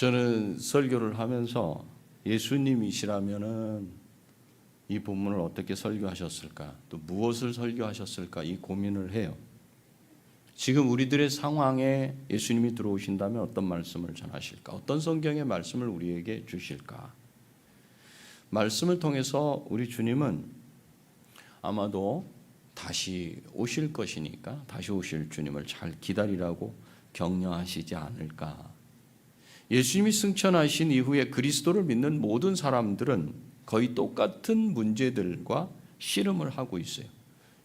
저는 설교를 하면서 예수님이시라면은 이 본문을 어떻게 설교하셨을까, 또 무엇을 설교하셨을까, 이 고민을 해요. 지금 우리들의 상황에 예수님이 들어오신다면 어떤 말씀을 전하실까, 어떤 성경의 말씀을 우리에게 주실까. 말씀을 통해서 우리 주님은 아마도 다시 오실 것이니까 다시 오실 주님을 잘 기다리라고 격려하시지 않을까. 예수님이 승천하신 이후에 그리스도를 믿는 모든 사람들은 거의 똑같은 문제들과 씨름을 하고 있어요.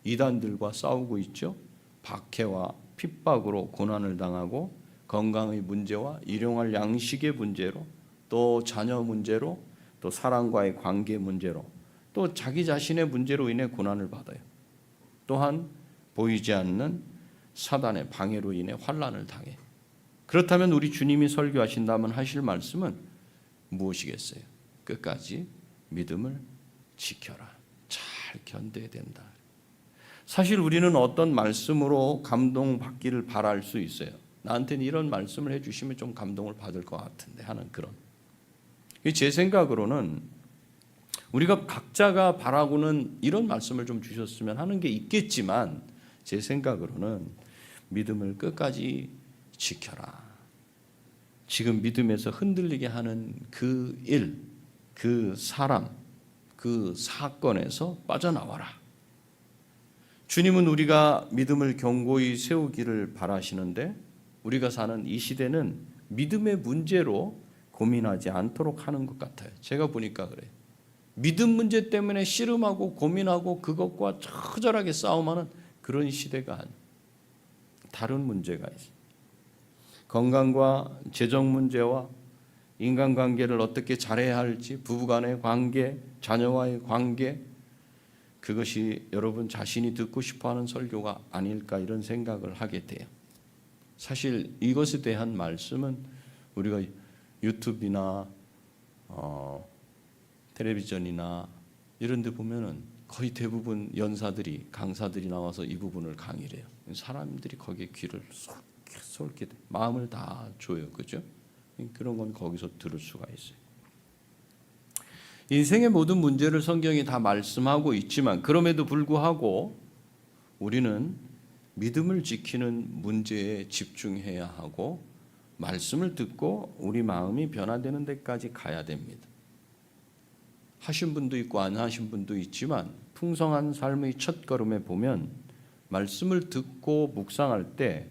이단들과 싸우고 있죠. 박해와 핍박으로 고난을 당하고, 건강의 문제와 일용할 양식의 문제로, 또 자녀 문제로, 또 사랑과의 관계 문제로, 또 자기 자신의 문제로 인해 고난을 받아요. 또한 보이지 않는 사단의 방해로 인해 환난을 당해. 그렇다면 우리 주님이 설교하신다면 하실 말씀은 무엇이겠어요? 끝까지 믿음을 지켜라. 잘 견뎌야 된다. 사실 우리는 어떤 말씀으로 감동받기를 바랄 수 있어요. 나한테는 이런 말씀을 해주시면 좀 감동을 받을 것 같은데 하는 그런. 제 생각으로는 우리가 각자가 바라고는 이런 말씀을 좀 주셨으면 하는 게 있겠지만, 제 생각으로는 믿음을 끝까지 지켜라. 지금 믿음에서 흔들리게 하는 그 일, 그 사람, 그 사건에서 빠져나와라. 주님은 우리가 믿음을 견고히 세우기를 바라시는데, 우리가 사는 이 시대는 믿음의 문제로 고민하지 않도록 하는 것 같아요. 제가 보니까 그래요. 믿음 문제 때문에 씨름하고 고민하고 그것과 처절하게 싸움하는 그런 시대가 아니에요. 다른 문제가 있어요. 건강과 재정 문제와 인간관계를 어떻게 잘해야 할지, 부부간의 관계, 자녀와의 관계, 그것이 여러분 자신이 듣고 싶어하는 설교가 아닐까, 이런 생각을 하게 돼요. 사실 이것에 대한 말씀은 우리가 유튜브나 텔레비전이나 이런 데 보면은 거의 대부분 연사들이, 강사들이 나와서 이 부분을 강의를 해요. 사람들이 거기에 귀를 쏠게 돼. 마음을 다 줘요. 그죠? 그런 건 거기서 들을 수가 있어요. 인생의 모든 문제를 성경이 다 말씀하고 있지만, 그럼에도 불구하고 우리는 믿음을 지키는 문제에 집중해야 하고, 말씀을 듣고 우리 마음이 변화되는 데까지 가야 됩니다. 하신 분도 있고 안 하신 분도 있지만, 풍성한 삶의 첫걸음에 보면 말씀을 듣고 묵상할 때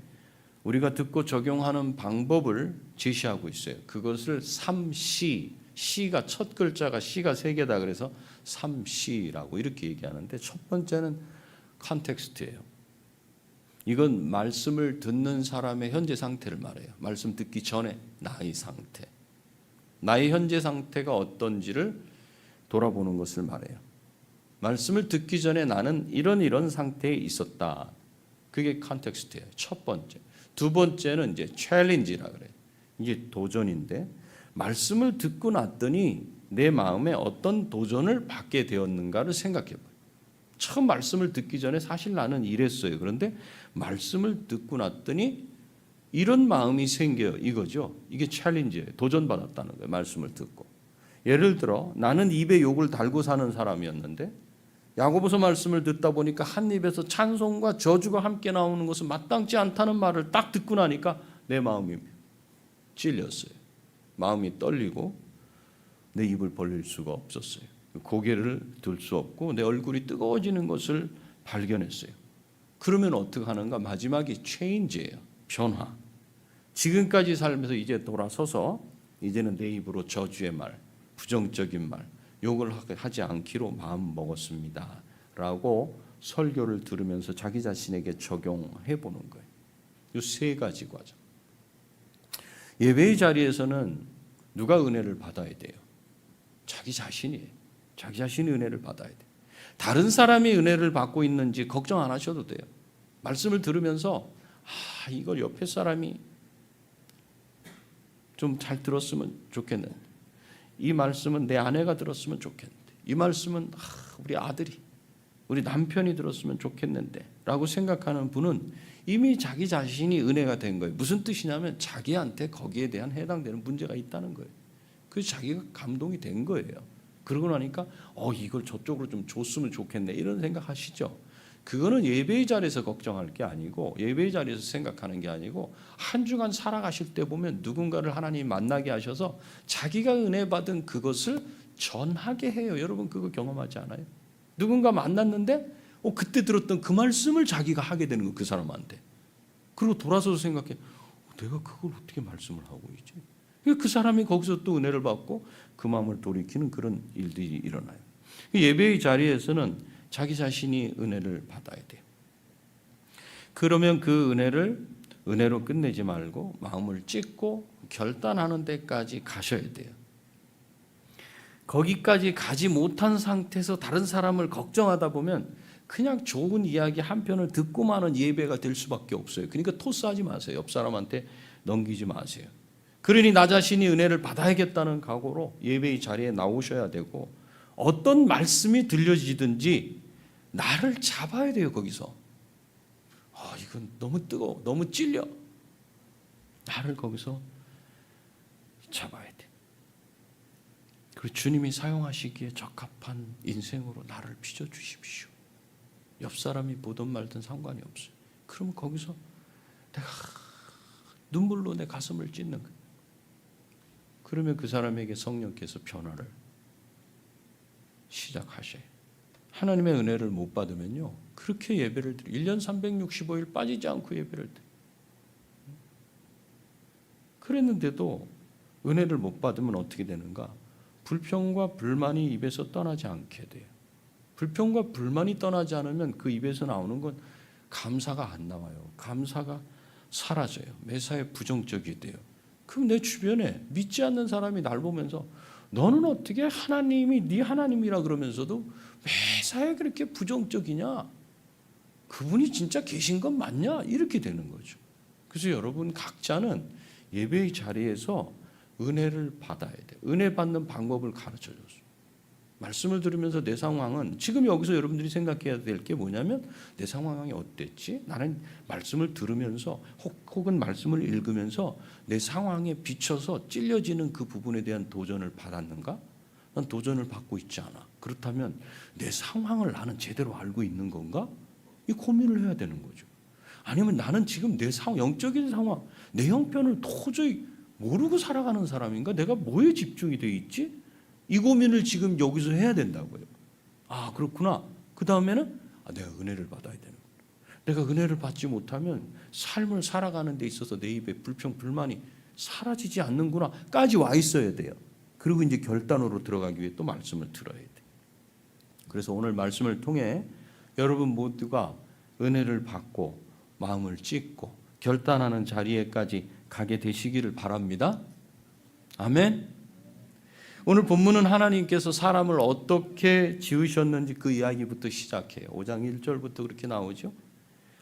우리가 듣고 적용하는 방법을 제시하고 있어요. 그것을 3C, C가 첫 글자가 C가 3개다 그래서 3C라고 이렇게 얘기하는데, 첫 번째는 컨텍스트예요. 이건 말씀을 듣는 사람의 현재 상태를 말해요. 말씀 듣기 전에 나의 상태, 나의 현재 상태가 어떤지를 돌아보는 것을 말해요. 말씀을 듣기 전에 나는 이런 상태에 있었다. 그게 컨텍스트예요. 첫 번째. 두 번째는 이제 챌린지라 그래요. 이게 도전인데, 말씀을 듣고 났더니 내 마음에 어떤 도전을 받게 되었는가를 생각해 봐요. 처음 말씀을 듣기 전에 사실 나는 이랬어요. 그런데 말씀을 듣고 났더니 이런 마음이 생겨요. 이거죠. 이게 챌린지예요. 도전받았다는 거예요. 말씀을 듣고. 예를 들어 나는 입에 욕을 달고 사는 사람이었는데, 야고보서 말씀을 듣다 보니까 한 입에서 찬송과 저주가 함께 나오는 것은 마땅치 않다는 말을 딱 듣고 나니까 내 마음이 찔렸어요. 마음이 떨리고 내 입을 벌릴 수가 없었어요. 고개를 들 수 없고 내 얼굴이 뜨거워지는 것을 발견했어요. 그러면 어떻게 하는가? 마지막이 체인지예요. 변화. 지금까지 살면서 이제 돌아서서 이제는 내 입으로 저주의 말, 부정적인 말, 욕을 하지 않기로 마음 먹었습니다 라고 설교를 들으면서 자기 자신에게 적용해 보는 거예요. 이 세 가지 과정. 예배의 자리에서는 누가 은혜를 받아야 돼요? 자기 자신이에요. 자기 자신이 은혜를 받아야 돼요. 다른 사람이 은혜를 받고 있는지 걱정 안 하셔도 돼요. 말씀을 들으면서 이걸 옆에 사람이 좀 잘 들었으면 좋겠는데, 이 말씀은 내 아내가 들었으면 좋겠는데, 이 말씀은 우리 아들이, 우리 남편이 들었으면 좋겠는데 라고 생각하는 분은 이미 자기 자신이 은혜가 된 거예요. 무슨 뜻이냐면 자기한테 거기에 대한 해당되는 문제가 있다는 거예요. 그래서 자기가 감동이 된 거예요. 그러고 나니까 이걸 저쪽으로 좀 줬으면 좋겠네 이런 생각하시죠. 그거는 예배의 자리에서 걱정할 게 아니고 예배의 자리에서 생각하는 게 아니고 한 주간 살아가실 때 보면 누군가를 하나님이 만나게 하셔서 자기가 은혜 받은 그것을 전하게 해요. 여러분 그거 경험하지 않아요? 누군가 만났는데 그때 들었던 그 말씀을 자기가 하게 되는 거 그 사람한테. 그리고 돌아서서 생각해. 내가 그걸 어떻게 말씀을 하고 있지? 그 사람이 거기서 또 은혜를 받고 그 마음을 돌이키는 그런 일들이 일어나요. 예배의 자리에서는 자기 자신이 은혜를 받아야 돼요. 그러면 그 은혜를 은혜로 끝내지 말고 마음을 찢고 결단하는 데까지 가셔야 돼요. 거기까지 가지 못한 상태에서 다른 사람을 걱정하다 보면 그냥 좋은 이야기 한 편을 듣고 마는 예배가 될 수밖에 없어요. 그러니까 토스하지 마세요. 옆 사람한테 넘기지 마세요. 그러니 나 자신이 은혜를 받아야겠다는 각오로 예배의 자리에 나오셔야 되고 어떤 말씀이 들려지든지 나를 잡아야 돼요. 거기서 이건 너무 뜨거워, 너무 찔려. 나를 거기서 잡아야 돼. 그리고 주님이 사용하시기에 적합한 인생으로 나를 빚어주십시오. 옆 사람이 보든 말든 상관이 없어요. 그러면 거기서 내가 눈물로 내 가슴을 찢는 거예요. 그러면 그 사람에게 성령께서 변화를 시작하셔요. 하나님의 은혜를 못 받으면요 그렇게 예배를 드려 1년 365일 빠지지 않고 예배를 드려. 그랬는데도 은혜를 못 받으면 어떻게 되는가? 불평과 불만이 입에서 떠나지 않게 돼요. 불평과 불만이 떠나지 않으면 그 입에서 나오는 건 감사가 안 나와요. 감사가 사라져요. 매사에 부정적이 돼요. 그럼 내 주변에 믿지 않는 사람이 날 보면서 너는 어떻게 하나님이 네 하나님이라 그러면서도 매사에 그렇게 부정적이냐? 그분이 진짜 계신 건 맞냐? 이렇게 되는 거죠. 그래서 여러분 각자는 예배의 자리에서 은혜를 받아야 돼요. 은혜 받는 방법을 가르쳐 줬어요. 말씀을 들으면서 내 상황은 지금 여기서 여러분들이 생각해야 될 게 뭐냐면 내 상황이 어땠지? 나는 말씀을 들으면서 혹은 말씀을 읽으면서 내 상황에 비춰서 찔려지는 그 부분에 대한 도전을 받았는가? 난 도전을 받고 있지 않아. 그렇다면 내 상황을 나는 제대로 알고 있는 건가? 이 고민을 해야 되는 거죠. 아니면 나는 지금 내 상황, 영적인 상황, 내 형편을 도저히 모르고 살아가는 사람인가? 내가 뭐에 집중이 돼 있지? 이 고민을 지금 여기서 해야 된다고요. 그렇구나. 그 다음에는 내가 은혜를 받아야 되는 거야. 내가 은혜를 받지 못하면 삶을 살아가는 데 있어서 내 입에 불평, 불만이 사라지지 않는구나 까지 와 있어야 돼요. 그리고 이제 결단으로 들어가기 위해 또 말씀을 들어야 돼. 그래서 오늘 말씀을 통해 여러분 모두가 은혜를 받고 마음을 찢고 결단하는 자리에까지 가게 되시기를 바랍니다. 아멘. 오늘 본문은 하나님께서 사람을 어떻게 지으셨는지 그 이야기부터 시작해요. 5장 1절부터 그렇게 나오죠.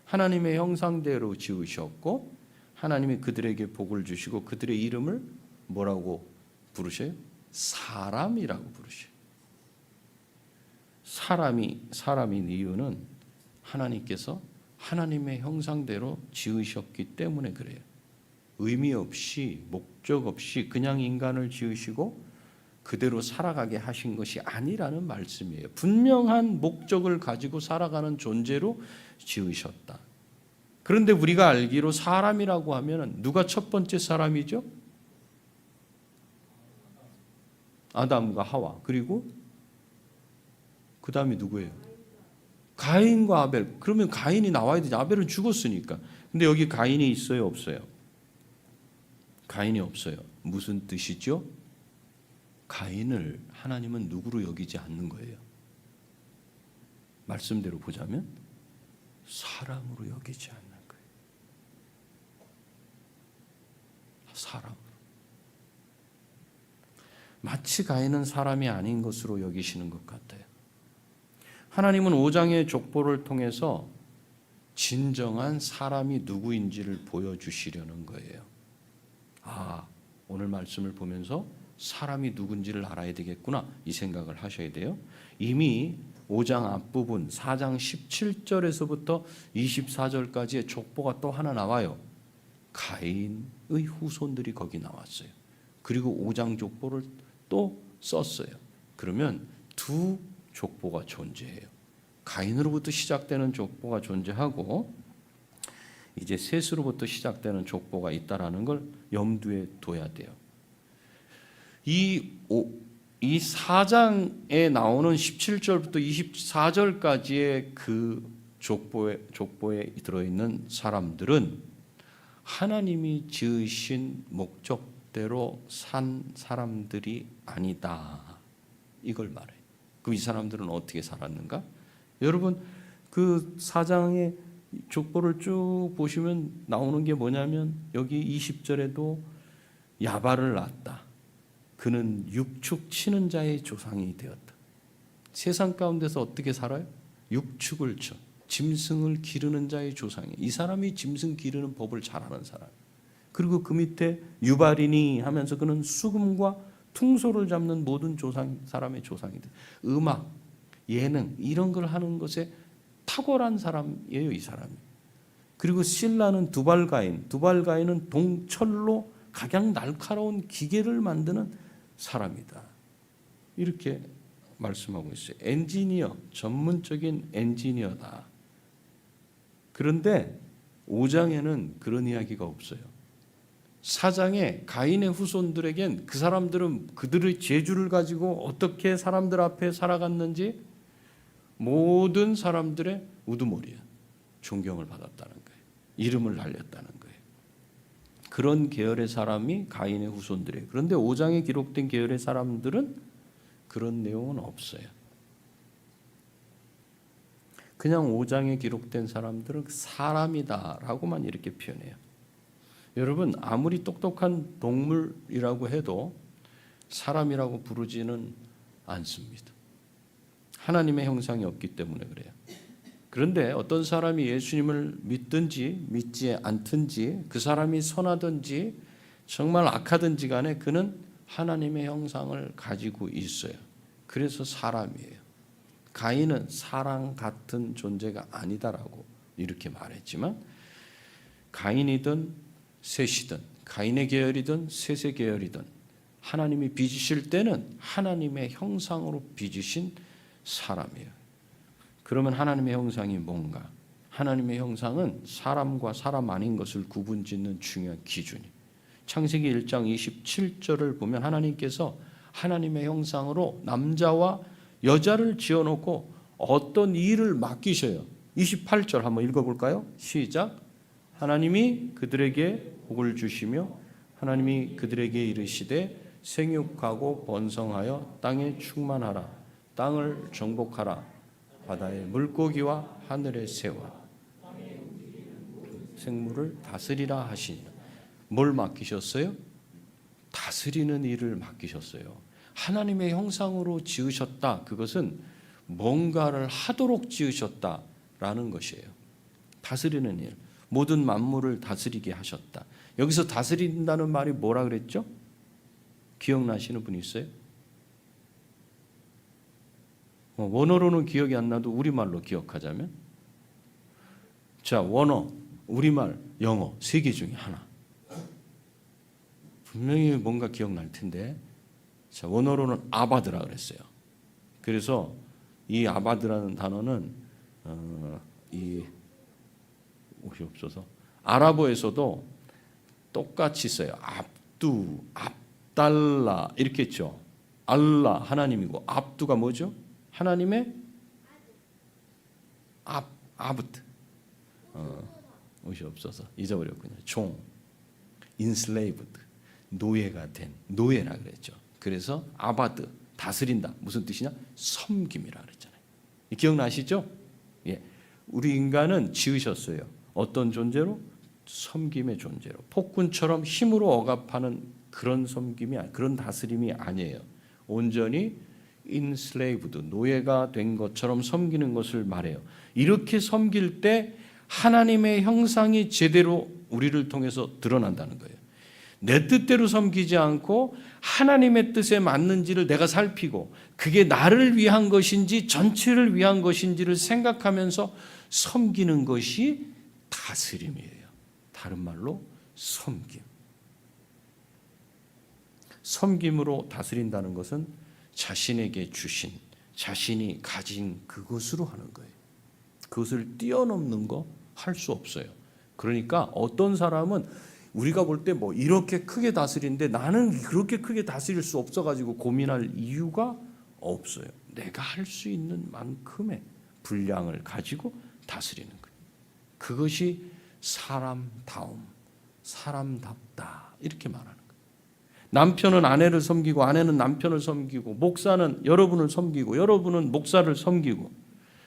하나님의 형상대로 지으셨고 하나님이 그들에게 복을 주시고 그들의 이름을 뭐라고 부르셔요? 사람이라고 부르셔요. 사람인 이유는 하나님께서 하나님의 형상대로 지으셨기 때문에 그래요. 의미 없이 목적 없이 그냥 인간을 지으시고 그대로 살아가게 하신 것이 아니라는 말씀이에요. 분명한 목적을 가지고 살아가는 존재로 지으셨다. 그런데 우리가 알기로 사람이라고 하면 누가 첫 번째 사람이죠? 아담과 하와. 그리고 그 다음이 누구예요? 가인과 아벨. 그러면 가인이 나와야 되지. 아벨은 죽었으니까. 근데 여기 가인이 있어요? 없어요? 가인이 없어요. 무슨 뜻이죠? 가인을 하나님은 누구로 여기지 않는 거예요. 말씀대로 보자면 사람으로 여기지 않는 거예요. 사람으로. 마치 가인은 사람이 아닌 것으로 여기시는 것 같아요. 하나님은 5장의 족보를 통해서 진정한 사람이 누구인지를 보여주시려는 거예요. 오늘 말씀을 보면서 사람이 누군지를 알아야 되겠구나 이 생각을 하셔야 돼요. 이미 5장 앞부분 4장 17절에서부터 24절까지의 족보가 또 하나 나와요. 가인의 후손들이 거기 나왔어요. 그리고 5장 족보를 또 썼어요. 그러면 두 족보가 존재해요. 가인으로부터 시작되는 족보가 존재하고 이제 셋으로부터 시작되는 족보가 있다라는 걸 염두에 둬야 돼요. 이 4장에 나오는 17절부터 24절까지의 그 족보에 들어있는 사람들은 하나님이 지으신 목적대로 산 사람들이 아니다. 이걸 말해요. 그럼 이 사람들은 어떻게 살았는가? 여러분 그 4장의 족보를 쭉 보시면 나오는 게 뭐냐면 여기 20절에도 야발을 낳았다. 그는 육축 치는 자의 조상이 되었다. 세상 가운데서 어떻게 살아요? 육축을 쳐. 짐승을 기르는 자의 조상이. 이 사람이 짐승 기르는 법을 잘 아는 사람. 그리고 그 밑에 유발이니 하면서 그는 수금과 퉁소를 잡는 모든 사람의 조상이 돼. 음악, 예능 이런 걸 하는 것에 탁월한 사람이에요, 이 사람이. 그리고 실라는 두발가인은 동철로 가장 날카로운 기계를 만드는 사람이다. 이렇게 말씀하고 있어요. 엔지니어, 전문적인 엔지니어다. 그런데 5장에는 그런 이야기가 없어요. 4장에 가인의 후손들에겐 그 사람들은 그들의 재주를 가지고 어떻게 사람들 앞에 살아갔는지 모든 사람들의 우두머리야. 존경을 받았다는 거예요. 이름을 날렸다는 거예요. 그런 계열의 사람이 가인의 후손들이에요. 그런데 5장에 기록된 계열의 사람들은 그런 내용은 없어요. 그냥 5장에 기록된 사람들은 사람이다라고만 이렇게 표현해요. 여러분 아무리 똑똑한 동물이라고 해도 사람이라고 부르지는 않습니다. 하나님의 형상이 없기 때문에 그래요. 그런데 어떤 사람이 예수님을 믿든지 믿지 않든지 그 사람이 선하든지 정말 악하든지 간에 그는 하나님의 형상을 가지고 있어요. 그래서 사람이에요. 가인은 사람 같은 존재가 아니다라고 이렇게 말했지만 가인이든 셋이든 가인의 계열이든 셋의 계열이든 하나님이 빚으실 때는 하나님의 형상으로 빚으신 사람이에요. 그러면 하나님의 형상이 뭔가? 하나님의 형상은 사람과 사람 아닌 것을 구분짓는 중요한 기준이. 창세기 1장 27절을 보면 하나님께서 하나님의 형상으로 남자와 여자를 지어놓고 어떤 일을 맡기셔요. 28절 한번 읽어볼까요? 시작. 하나님이 그들에게 복을 주시며 하나님이 그들에게 이르시되 생육하고 번성하여 땅에 충만하라. 땅을 정복하라. 바다의 물고기와 하늘의 새와 생물을 다스리라 하시니라. 뭘 맡기셨어요? 다스리는 일을 맡기셨어요. 하나님의 형상으로 지으셨다. 그것은 뭔가를 하도록 지으셨다라는 것이에요. 다스리는 일. 모든 만물을 다스리게 하셨다. 여기서 다스린다는 말이 뭐라 그랬죠? 기억나시는 분 있어요? 원어로는 기억이 안 나도 우리말로 기억하자면 자, 원어, 우리말, 영어 세 개 중에 하나. 분명히 뭔가 기억날 텐데 자, 원어로는 아바드라 그랬어요. 그래서 이 아바드라는 단어는 이 옷이 없어서 아랍어에서도 똑같이 써요. 압두, 압달라 이렇게 했죠. 알라 하나님이고 압두가 뭐죠? 하나님의 아브트. 옷이 없어서 잊어버렸군요. 종, enslaved, 노예가 된 노예라 그랬죠. 그래서 아바드, 다스린다. 무슨 뜻이냐? 섬김이라 그랬잖아요. 기억나시죠? 예, 우리 인간은 지으셨어요. 어떤 존재로? 섬김의 존재로. 폭군처럼 힘으로 억압하는 그런 섬김이 그런 다스림이 아니에요. 온전히 enslaved, 노예가 된 것처럼 섬기는 것을 말해요. 이렇게 섬길 때 하나님의 형상이 제대로 우리를 통해서 드러난다는 거예요. 내 뜻대로 섬기지 않고 하나님의 뜻에 맞는지를 내가 살피고 그게 나를 위한 것인지 전체를 위한 것인지를 생각하면서 섬기는 것이 다스림이에요. 다른 말로 섬김. 섬김으로 다스린다는 것은 자신에게 주신, 자신이 가진 그것으로 하는 거예요. 그것을 뛰어넘는 거 할 수 없어요. 그러니까 어떤 사람은 우리가 볼 때 뭐 이렇게 크게 다스리는데 나는 그렇게 크게 다스릴 수 없어가지고 고민할 이유가 없어요. 내가 할 수 있는 만큼의 분량을 가지고 다스리는 거예요. 그것이 사람다움, 사람답다 이렇게 말하는 거예요. 남편은 아내를 섬기고 아내는 남편을 섬기고 목사는 여러분을 섬기고 여러분은 목사를 섬기고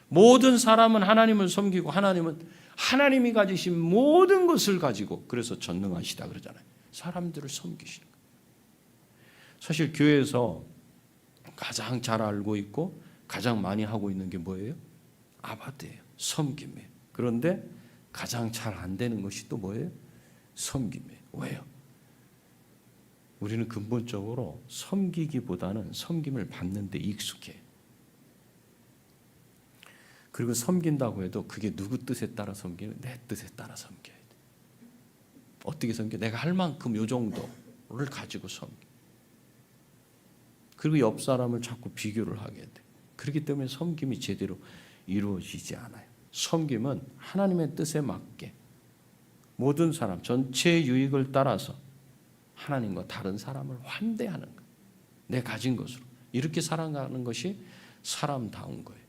모든 사람은 하나님을 섬기고 하나님은 하나님이 가지신 모든 것을 가지고 그래서 전능하시다 그러잖아요. 사람들을 섬기시는 거예요. 사실 교회에서 가장 잘 알고 있고 가장 많이 하고 있는 게 뭐예요? 아바드예요. 섬김이에요. 그런데 가장 잘 안 되는 것이 또 뭐예요? 섬김이에요. 왜요? 우리는 근본적으로 섬기기보다는 섬김을 받는 데 익숙해요. 그리고 섬긴다고 해도 그게 누구 뜻에 따라 섬기는? 내 뜻에 따라 섬겨야 돼. 어떻게 섬겨? 내가 할 만큼 요 정도를 가지고 섬겨. 그리고 옆 사람을 자꾸 비교를 하게 돼. 그렇기 때문에 섬김이 제대로 이루어지지 않아요. 섬김은 하나님의 뜻에 맞게 모든 사람 전체의 유익을 따라서 하나님과 다른 사람을 환대하는 거예요. 내 가진 것으로. 이렇게 살아가는 것이 사람다운 거예요.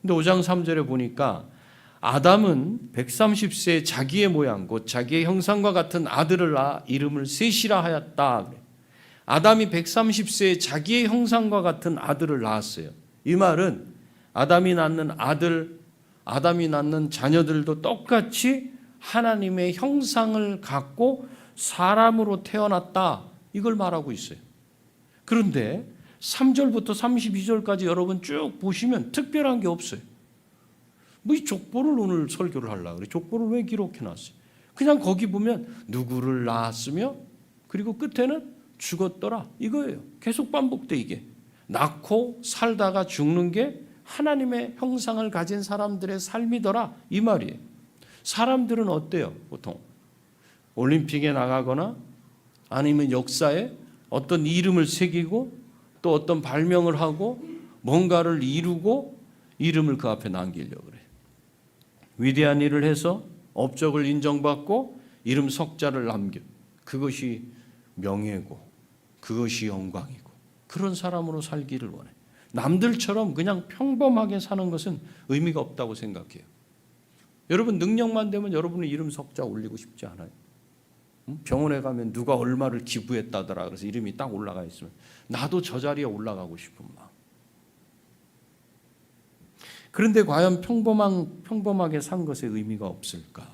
근데 5장 3절에 보니까 아담은 130세에 자기의 모양 곧 자기의 형상과 같은 아들을 낳아 이름을 셋이라 하였다. 아담이 130세에 자기의 형상과 같은 아들을 낳았어요. 이 말은 아담이 낳는 아들, 아담이 낳는 자녀들도 똑같이 하나님의 형상을 갖고 사람으로 태어났다. 이걸 말하고 있어요. 그런데 3절부터 32절까지 여러분 쭉 보시면 특별한 게 없어요. 뭐 이 족보를 오늘 설교를 하려고 그래. 족보를 왜 기록해놨어요? 그냥 거기 보면 누구를 낳았으며 그리고 끝에는 죽었더라. 이거예요. 계속 반복돼 이게. 낳고 살다가 죽는 게 하나님의 형상을 가진 사람들의 삶이더라. 이 말이에요. 사람들은 어때요? 보통 올림픽에 나가거나 아니면 역사에 어떤 이름을 새기고 또 어떤 발명을 하고 뭔가를 이루고 이름을 그 앞에 남기려고 그래요. 위대한 일을 해서 업적을 인정받고 이름 석자를 남겨. 그것이 명예고 그것이 영광이고 그런 사람으로 살기를 원해. 남들처럼 그냥 평범하게 사는 것은 의미가 없다고 생각해요. 여러분 능력만 되면 여러분의 이름 석자 올리고 싶지 않아요? 병원에 가면 누가 얼마를 기부했다더라 그래서 이름이 딱 올라가 있으면 나도 저 자리에 올라가고 싶은 마음. 그런데 과연 평범하게 산 것에 의미가 없을까?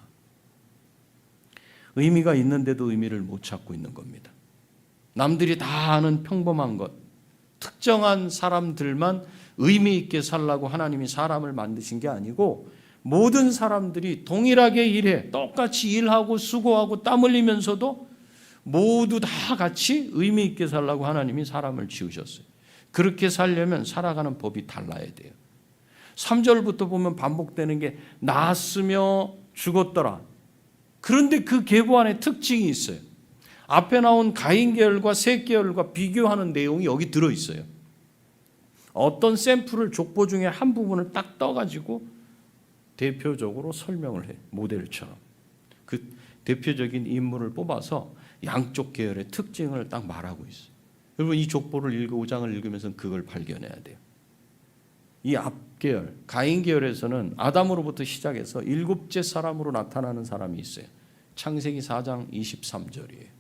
의미가 있는데도 의미를 못 찾고 있는 겁니다. 남들이 다 아는 평범한 것, 특정한 사람들만 의미 있게 살라고 하나님이 사람을 만드신 게 아니고 모든 사람들이 동일하게 일해 똑같이 일하고 수고하고 땀 흘리면서도 모두 다 같이 의미 있게 살라고 하나님이 사람을 지으셨어요. 그렇게 살려면 살아가는 법이 달라야 돼요. 3절부터 보면 반복되는 게 낳았으며 죽었더라. 그런데 그 계보 안에 특징이 있어요. 앞에 나온 가인 계열과 셋 계열과 비교하는 내용이 여기 들어있어요. 어떤 샘플을 족보 중에 한 부분을 딱 떠가지고 대표적으로 설명을 해. 모델처럼. 그 대표적인 인물을 뽑아서 양쪽 계열의 특징을 딱 말하고 있어요. 여러분 이 족보를 5장을 읽으면서 그걸 발견해야 돼요. 이 앞계열, 가인 계열에서는 아담으로부터 시작해서 7째 사람으로 나타나는 사람이 있어요. 창세기 4장 23절이에요.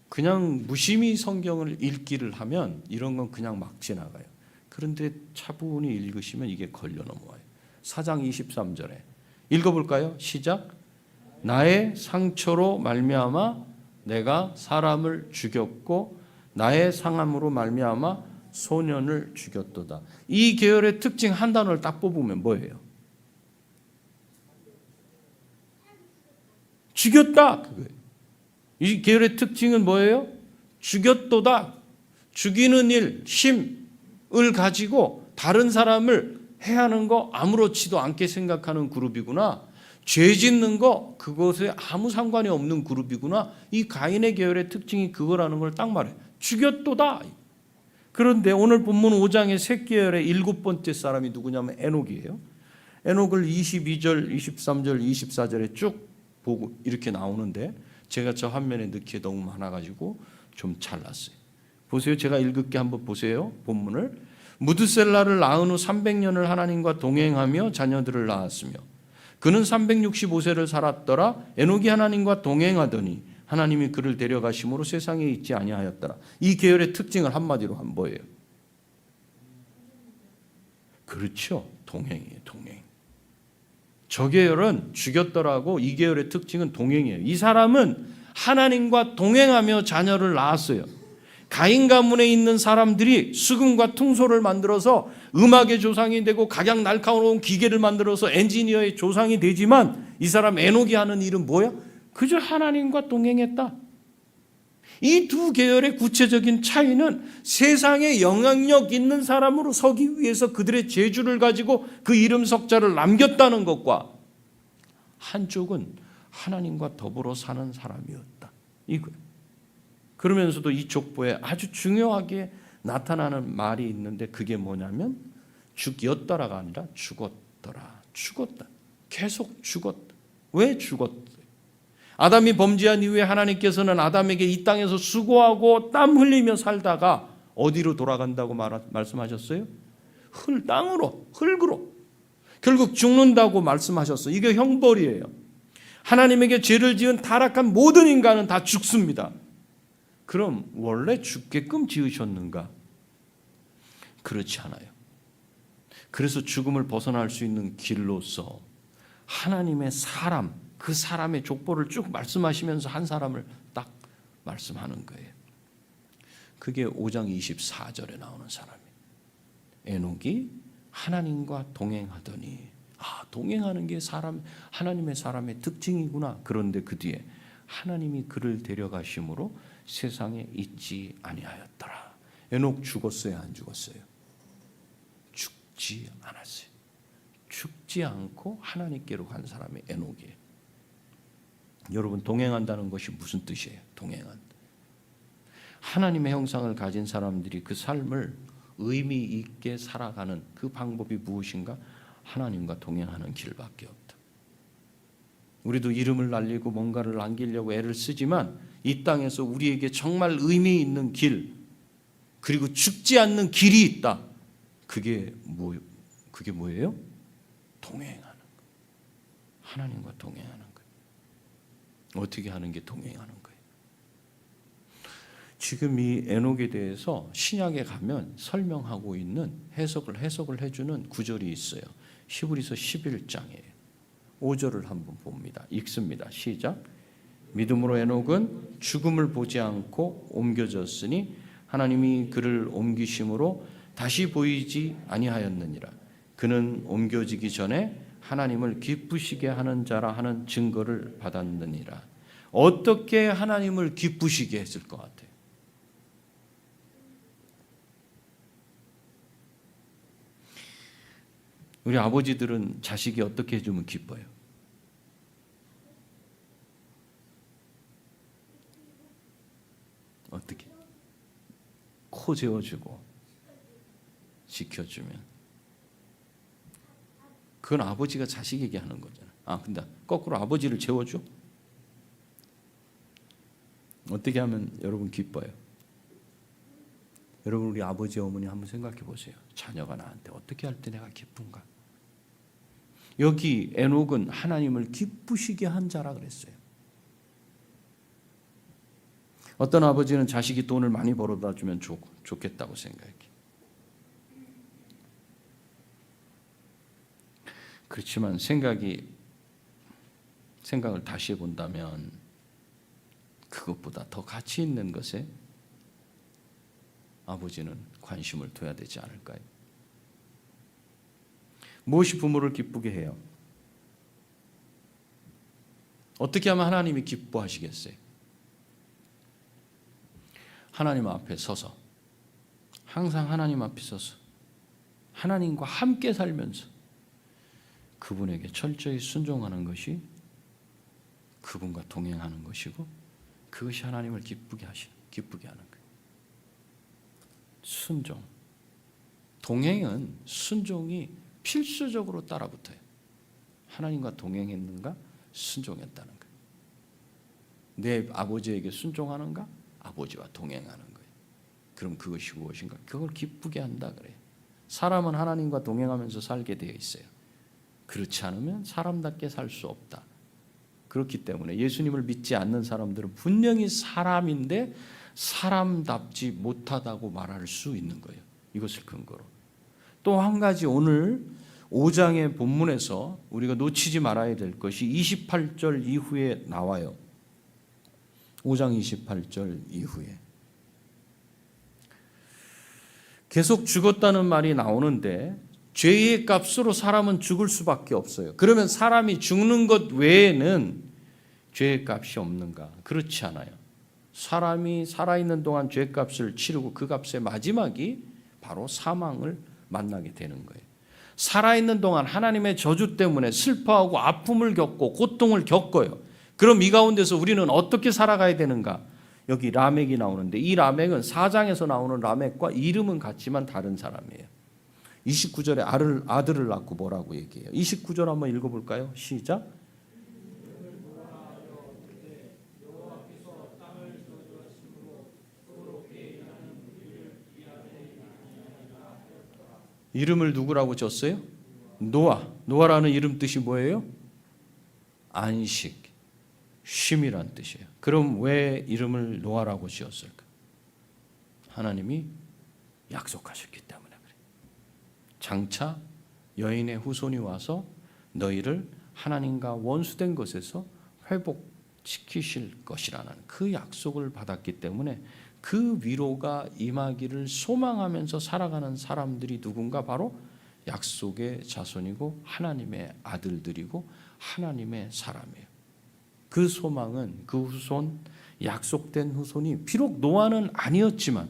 그냥 무심히 성경을 읽기를 하면 이런 건 그냥 막 지나가요. 그런데 차분히 읽으시면 이게 걸려 넘어와요. 4장 23절에 읽어볼까요? 시작. 나의 상처로 말미암아 내가 사람을 죽였고 나의 상함으로 말미암아 소년을 죽였도다. 이 계열의 특징 한 단어를 딱 뽑으면 뭐예요? 죽였다. 그거예요. 이 계열의 특징은 뭐예요? 죽였도다. 죽이는 일, 힘을 가지고 다른 사람을 해하는 거 아무렇지도 않게 생각하는 그룹이구나. 죄 짓는 거 그것에 아무 상관이 없는 그룹이구나. 이 가인의 계열의 특징이 그거라는 걸 딱 말해. 죽였도다. 그런데 오늘 본문 5장의 셋 계열의 7번째 사람이 누구냐면 에녹이에요. 에녹을 22절, 23절, 24절에 쭉 보고 이렇게 나오는데 제가 저 화면에 넣기에 너무 많아가지고 좀 잘랐어요. 보세요. 제가 읽을게 한번 보세요. 본문을. 무드셀라를 낳은 후 300년을 하나님과 동행하며 자녀들을 낳았으며 그는 365세를 살았더라. 에녹이 하나님과 동행하더니 하나님이 그를 데려가심으로 세상에 있지 아니하였더라. 이 계열의 특징을 한마디로 하면 뭐예요? 그렇죠. 동행이에요. 동행. 저 계열은 죽였더라고. 이 계열의 특징은 동행이에요. 이 사람은 하나님과 동행하며 자녀를 낳았어요. 가인 가문에 있는 사람들이 수금과 퉁소를 만들어서 음악의 조상이 되고 각양 날카로운 기계를 만들어서 엔지니어의 조상이 되지만 이 사람 에녹이 하는 일은 뭐야? 그저 하나님과 동행했다. 이 두 계열의 구체적인 차이는 세상에 영향력 있는 사람으로 서기 위해서 그들의 재주를 가지고 그 이름 석자를 남겼다는 것과 한쪽은 하나님과 더불어 사는 사람이었다. 이거예요. 그러면서도 이 족보에 아주 중요하게 나타나는 말이 있는데 그게 뭐냐면 죽였더라가 아니라 죽었더라. 죽었다. 계속 죽었다. 왜 죽었다? 아담이 범죄한 이후에 하나님께서는 아담에게 이 땅에서 수고하고 땀 흘리며 살다가 어디로 돌아간다고 말씀하셨어요? 땅으로, 흙으로. 결국 죽는다고 말씀하셨어요. 이게 형벌이에요. 하나님에게 죄를 지은 타락한 모든 인간은 다 죽습니다. 그럼 원래 죽게끔 지으셨는가? 그렇지 않아요. 그래서 죽음을 벗어날 수 있는 길로서 하나님의 사람, 그 사람의 족보를 쭉 말씀하시면서 한 사람을 딱 말씀하는 거예요. 그게 5장 24절에 나오는 사람이에요. 에녹이 하나님과 동행하더니 동행하는 게 하나님의 사람의 특징이구나. 그런데 그 뒤에 하나님이 그를 데려가심으로 세상에 있지 아니하였더라. 에녹 죽었어요? 안 죽었어요? 죽지 않았어요. 죽지 않고 하나님께로 간 사람이 에녹이에요. 여러분, 동행한다는 것이 무슨 뜻이에요? 동행한다. 하나님의 형상을 가진 사람들이 그 삶을 의미 있게 살아가는 그 방법이 무엇인가? 하나님과 동행하는 길밖에 없다. 우리도 이름을 날리고 뭔가를 남기려고 애를 쓰지만 이 땅에서 우리에게 정말 의미 있는 길, 그리고 죽지 않는 길이 있다. 그게 뭐예요? 동행하는 거. 하나님과 동행하는 거예요. 어떻게 하는 게 동행하는 거예요? 지금 이 에녹에 대해서 신약에 가면 설명하고 있는 해석을 해주는 구절이 있어요. 히브리서 11장이에요. 5절을 한번 봅니다. 읽습니다. 시작. 믿음으로 에녹은 죽음을 보지 않고 옮겨졌으니 하나님이 그를 옮기심으로 다시 보이지 아니하였느니라. 그는 옮겨지기 전에 하나님을 기쁘시게 하는 자라 하는 증거를 받았느니라. 어떻게 하나님을 기쁘시게 했을 것 같아요? 우리 아버지들은 자식이 어떻게 해주면 기뻐요? 어떻게? 코 재워주고 지켜주면. 그건 아버지가 자식에게 하는 거잖아. 근데 거꾸로 아버지를 재워줘? 어떻게 하면 여러분 기뻐요? 여러분, 우리 아버지 어머니 한번 생각해 보세요. 자녀가 나한테 어떻게 할 때 내가 기쁜가? 여기 에녹은 하나님을 기쁘시게 한 자라 그랬어요. 어떤 아버지는 자식이 돈을 많이 벌어다 주면 좋겠다고 생각해. 그렇지만 생각을 다시 해본다면 그것보다 더 가치 있는 것에 아버지는 관심을 둬야 되지 않을까요? 무엇이 부모를 기쁘게 해요? 어떻게 하면 하나님이 기뻐하시겠어요? 하나님 앞에 서서, 항상 하나님 앞에 서서 하나님과 함께 살면서 그분에게 철저히 순종하는 것이 그분과 동행하는 것이고, 그것이 하나님을 기쁘게 하는 거예요. 순종. 동행은 순종이 필수적으로 따라붙어요. 하나님과 동행했는가? 순종했다는 거예요. 내 아버지에게 순종하는가? 아버지와 동행하는 거예요. 그럼 그것이 무엇인가? 그걸 기쁘게 한다 그래요. 사람은 하나님과 동행하면서 살게 되어 있어요. 그렇지 않으면 사람답게 살 수 없다. 그렇기 때문에 예수님을 믿지 않는 사람들은 분명히 사람인데 사람답지 못하다고 말할 수 있는 거예요. 이것을 근거로. 또 한 가지 오늘 5장의 본문에서 우리가 놓치지 말아야 될 것이 28절 이후에 나와요. 5장 28절 이후에 계속 죽었다는 말이 나오는데, 죄의 값으로 사람은 죽을 수밖에 없어요. 그러면 사람이 죽는 것 외에는 죄의 값이 없는가? 그렇지 않아요. 사람이 살아있는 동안 죄의 값을 치르고 그 값의 마지막이 바로 사망을 만나게 되는 거예요. 살아있는 동안 하나님의 저주 때문에 슬퍼하고 아픔을 겪고 고통을 겪어요. 그럼 이 가운데서 우리는 어떻게 살아가야 되는가? 여기 라멕이 나오는데, 이 라멕은 4장에서 나오는 라멕과 이름은 같지만 다른 사람이에요. 29절에 아들을 낳고 뭐라고 얘기해요? 29절 한번 읽어볼까요? 시작. 이름을 누구라고 줬어요? 노아. 노아라는 이름 뜻이 뭐예요? 안식, 쉼이란 뜻이에요. 그럼 왜 이름을 노아라고 지었을까? 하나님이 약속하셨기 때문에 그래요. 장차 여인의 후손이 와서 너희를 하나님과 원수된 것에서 회복시키실 것이라는 그 약속을 받았기 때문에 그 위로가 임하기를 소망하면서 살아가는 사람들이 누군가? 바로 약속의 자손이고 하나님의 아들들이고 하나님의 사람이에요. 그 소망은, 그 후손, 약속된 후손이 비록 노아는 아니었지만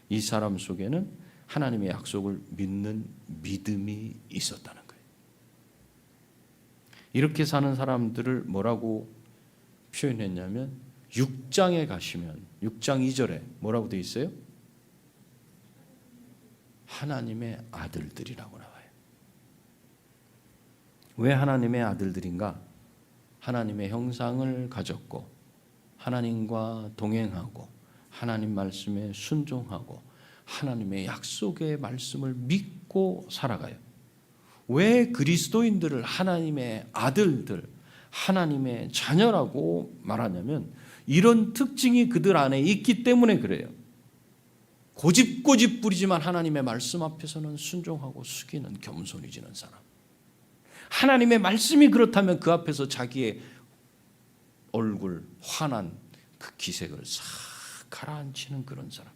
이 사람 속에는 하나님의 약속을 믿는 믿음이 있었다는 거예요. 이렇게 사는 사람들을 뭐라고 표현했냐면, 6장에 가시면 6장 2절에 뭐라고 되어 있어요? 하나님의 아들들이라고 나와요. 왜 하나님의 아들들인가? 하나님의 형상을 가졌고 하나님과 동행하고 하나님 말씀에 순종하고 하나님의 약속의 말씀을 믿고 살아가요. 왜 그리스도인들을 하나님의 아들들, 하나님의 자녀라고 말하냐면 이런 특징이 그들 안에 있기 때문에 그래요. 고집 부리지만 하나님의 말씀 앞에서는 순종하고 숙이는 겸손히 지는 사람. 하나님의 말씀이 그렇다면 그 앞에서 자기의 얼굴, 환한 그 기색을 싹 가라앉히는 그런 사람.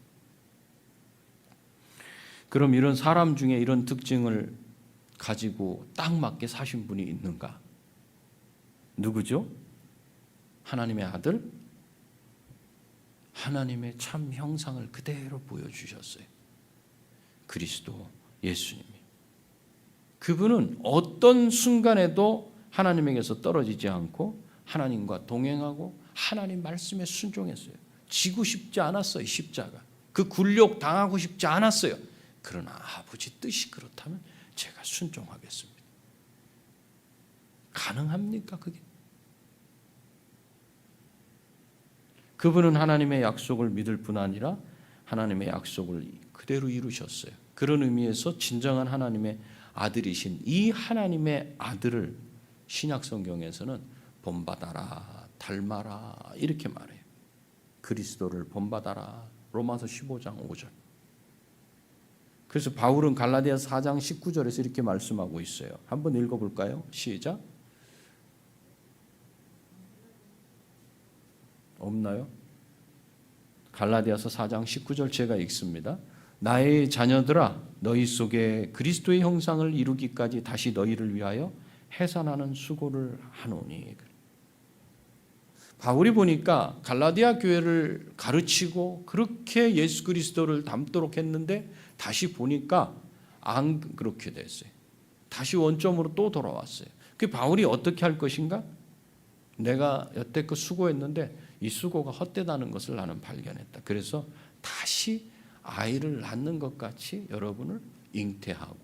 그럼 이런 사람 중에 이런 특징을 가지고 딱 맞게 사신 분이 있는가? 누구죠? 하나님의 아들, 하나님의 참 형상을 그대로 보여주셨어요. 그리스도 예수님이. 그분은 어떤 순간에도 하나님에게서 떨어지지 않고 하나님과 동행하고 하나님 말씀에 순종했어요. 지고 싶지 않았어요. 십자가. 그 굴욕 당하고 싶지 않았어요. 그러나 아버지 뜻이 그렇다면 제가 순종하겠습니다. 가능합니까 그게? 그분은 하나님의 약속을 믿을 뿐 아니라 하나님의 약속을 그대로 이루셨어요. 그런 의미에서 진정한 하나님의 아들이신 이 하나님의 아들을 신약 성경에서는 본받아라, 닮아라 이렇게 말해요. 그리스도를 본받아라. 로마서 15장 5절. 그래서 바울은 갈라디아서 4장 19절에서 이렇게 말씀하고 있어요. 한번 읽어볼까요? 시작. 없나요? 갈라디아서 4장 19절 제가 읽습니다. 나의 자녀들아 너희 속에 그리스도의 형상을 이루기까지 다시 너희를 위하여 해산하는 수고를 하노니. 바울이 보니까 갈라디아 교회를 가르치고 그렇게 예수 그리스도를 닮도록 했는데 다시 보니까 안 그렇게 됐어요. 다시 원점으로 또 돌아왔어요. 그 바울이 어떻게 할 것인가? 내가 여태껏 수고했는데 이 수고가 헛되다는 것을 나는 발견했다. 그래서 다시 아이를 낳는 것 같이 여러분을 잉태하고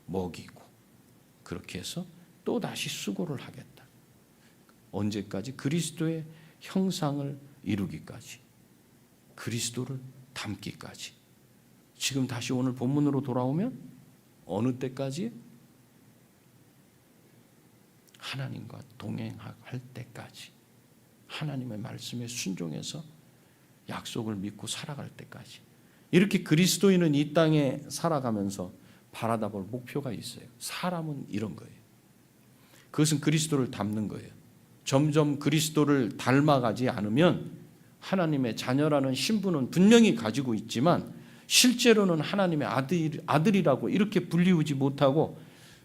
먹이고 그렇게 해서 또 다시 수고를 하겠다. 언제까지? 그리스도의 형상을 이루기까지, 그리스도를 닮기까지. 지금 다시 오늘 본문으로 돌아오면 어느 때까지? 하나님과 동행할 때까지, 하나님의 말씀에 순종해서 약속을 믿고 살아갈 때까지. 이렇게 그리스도인은 이 땅에 살아가면서 바라다 볼 목표가 있어요. 사람은 이런 거예요. 그것은 그리스도를 닮는 거예요. 점점 그리스도를 닮아가지 않으면 하나님의 자녀라는 신분은 분명히 가지고 있지만 실제로는 하나님의 아들이라고 이렇게 불리우지 못하고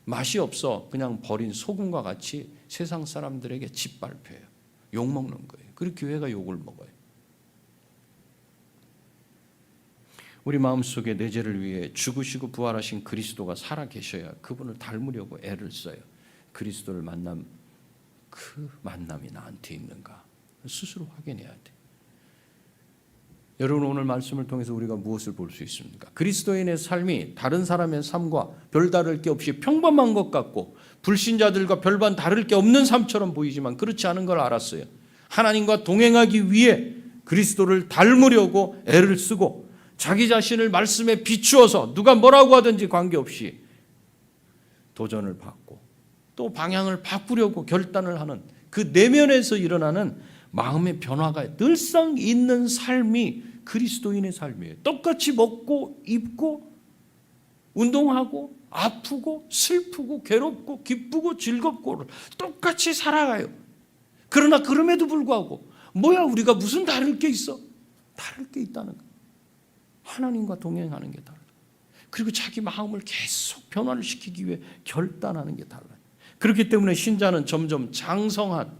맛이 없어 그냥 버린 소금과 같이 세상 사람들에게 짓밟혀요. 욕먹는 거예요. 그리고 교회가 욕을 먹어요. 우리 마음속에 내 죄를 위해 죽으시고 부활하신 그리스도가 살아계셔야 그분을 닮으려고 애를 써요. 그리스도를 만남, 그 만남이 나한테 있는가 스스로 확인해야 돼. 여러분, 오늘 말씀을 통해서 우리가 무엇을 볼 수 있습니까? 그리스도인의 삶이 다른 사람의 삶과 별다를 게 없이 평범한 것 같고 불신자들과 별반 다를 게 없는 삶처럼 보이지만 그렇지 않은 걸 알았어요. 하나님과 동행하기 위해 그리스도를 닮으려고 애를 쓰고 자기 자신을 말씀에 비추어서 누가 뭐라고 하든지 관계없이 도전을 받고 또 방향을 바꾸려고 결단을 하는 그 내면에서 일어나는 마음의 변화가 늘상 있는 삶이 그리스도인의 삶이에요. 똑같이 먹고 입고 운동하고 아프고 슬프고 괴롭고 기쁘고 즐겁고 똑같이 살아가요. 그러나 그럼에도 불구하고 뭐야 우리가 무슨 다를 게 있어? 다를 게 있다는 거예요. 하나님과 동행하는 게 달라요. 그리고 자기 마음을 계속 변화를 시키기 위해 결단하는 게 달라요. 그렇기 때문에 신자는 점점 장성한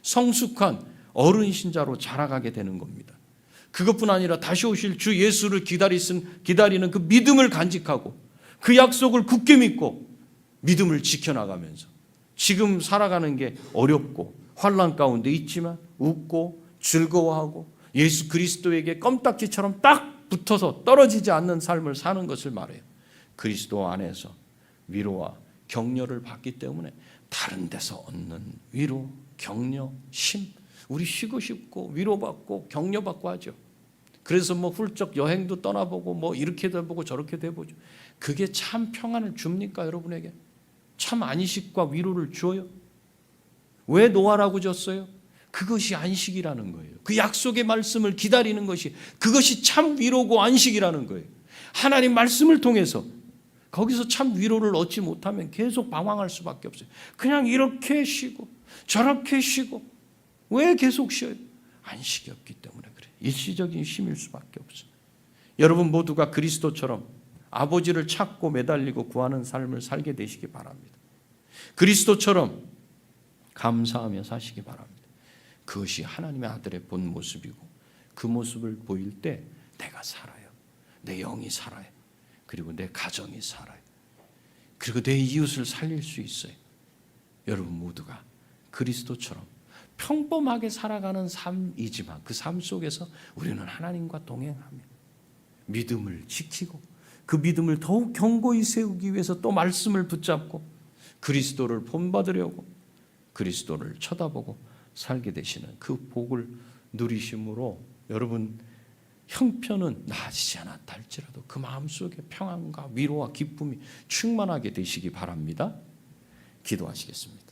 성숙한 어른 신자로 자라가게 되는 겁니다. 그것뿐 아니라 다시 오실 주 예수를 기다리는 그 믿음을 간직하고 그 약속을 굳게 믿고 믿음을 지켜나가면서 지금 살아가는 게 어렵고 환난 가운데 있지만 웃고 즐거워하고 예수 그리스도에게 껌딱지처럼 딱 붙어서 떨어지지 않는 삶을 사는 것을 말해요. 그리스도 안에서 위로와 격려를 받기 때문에 다른 데서 얻는 위로, 격려, 심, 우리 쉬고 싶고 위로받고 격려받고 하죠. 그래서 뭐 훌쩍 여행도 떠나보고 뭐 이렇게도 해보고 저렇게도 해보죠. 그게 참 평안을 줍니까 여러분에게? 참 안식과 위로를 줘요? 왜 노아라고 줬어요? 그것이 안식이라는 거예요. 그 약속의 말씀을 기다리는 것이 그것이 참 위로고 안식이라는 거예요. 하나님 말씀을 통해서 거기서 참 위로를 얻지 못하면 계속 방황할 수밖에 없어요. 그냥 이렇게 쉬고 저렇게 쉬고 왜 계속 쉬어요? 안식이 없기 때문에 그래요. 일시적인 쉼일 수밖에 없어요. 여러분 모두가 그리스도처럼 아버지를 찾고 매달리고 구하는 삶을 살게 되시기 바랍니다. 그리스도처럼 감사하며 사시기 바랍니다. 그것이 하나님의 아들의 본 모습이고 그 모습을 보일 때 내가 살아요. 내 영이 살아요. 그리고 내 가정이 살아요. 그리고 내 이웃을 살릴 수 있어요. 여러분 모두가 그리스도처럼 평범하게 살아가는 삶이지만 그 삶 속에서 우리는 하나님과 동행하며 믿음을 지키고 그 믿음을 더욱 견고히 세우기 위해서 또 말씀을 붙잡고 그리스도를 본받으려고 그리스도를 쳐다보고 살게 되시는 그 복을 누리심으로 여러분 형편은 나아지지 않았다 할지라도 그 마음속에 평안과 위로와 기쁨이 충만하게 되시기 바랍니다. 기도하시겠습니다.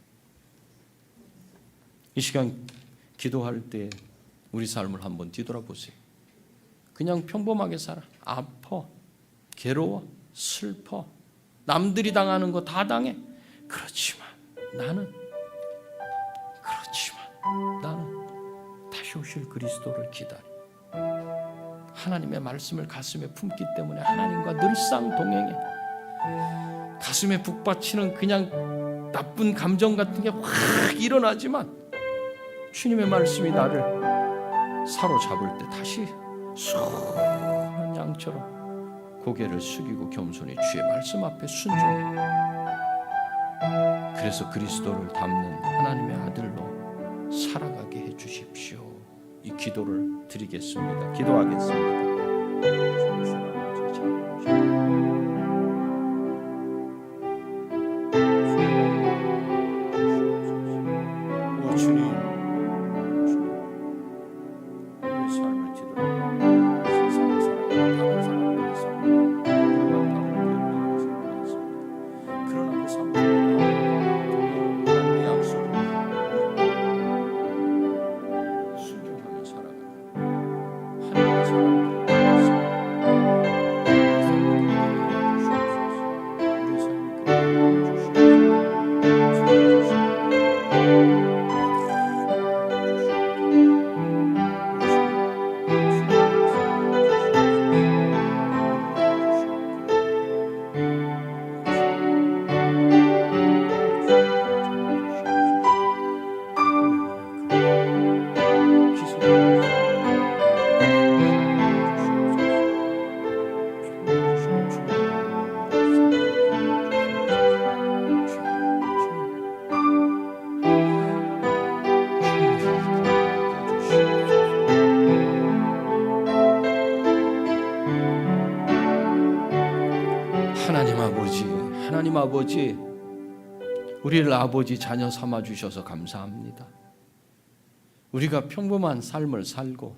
이 시간 기도할 때 우리 삶을 한번 뒤돌아보세요. 그냥 평범하게 살아. 아파, 괴로워, 슬퍼, 남들이 당하는 거 다 당해. 그렇지만 나는 다시 오실 그리스도를 기다려. 하나님의 말씀을 가슴에 품기 때문에 하나님과 늘상 동행해. 가슴에 북받치는 그냥 나쁜 감정 같은 게 확 일어나지만 주님의 말씀이 나를 사로잡을 때 다시 순한 양처럼 고개를 숙이고 겸손히 주의 말씀 앞에 순종해. 그래서 그리스도를 닮는 하나님의 아들로 살아가게 해 주십시오. 이 기도를 드리겠습니다. 기도하겠습니다. 하나님 아버지, 우리를 아버지 자녀 삼아 주셔서 감사합니다. 우리가 평범한 삶을 살고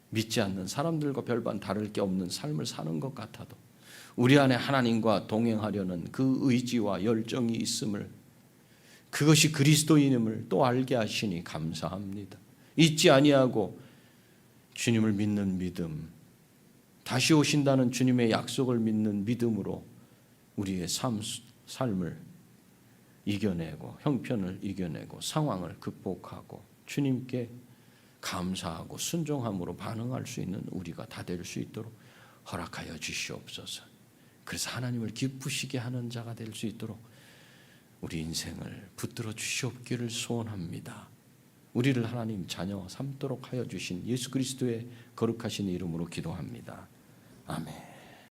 믿지 않는 사람들과 별반 다를 게 없는 삶을 사는 것 같아도 우리 안에 하나님과 동행하려는 그 의지와 열정이 있음을, 그것이 그리스도인임을 또 알게 하시니 감사합니다. 잊지 아니하고 주님을 믿는 믿음, 다시 오신다는 주님의 약속을 믿는 믿음으로 우리의 삶을 이겨내고 형편을 이겨내고 상황을 극복하고 주님께 감사하고 순종함으로 반응할 수 있는 우리가 다 될 수 있도록 허락하여 주시옵소서. 그래서 하나님을 기쁘시게 하는 자가 될 수 있도록 우리 인생을 붙들어 주시옵기를 소원합니다. 우리를 하나님 자녀 삼도록 하여 주신 예수 그리스도의 거룩하신 이름으로 기도합니다. 아멘.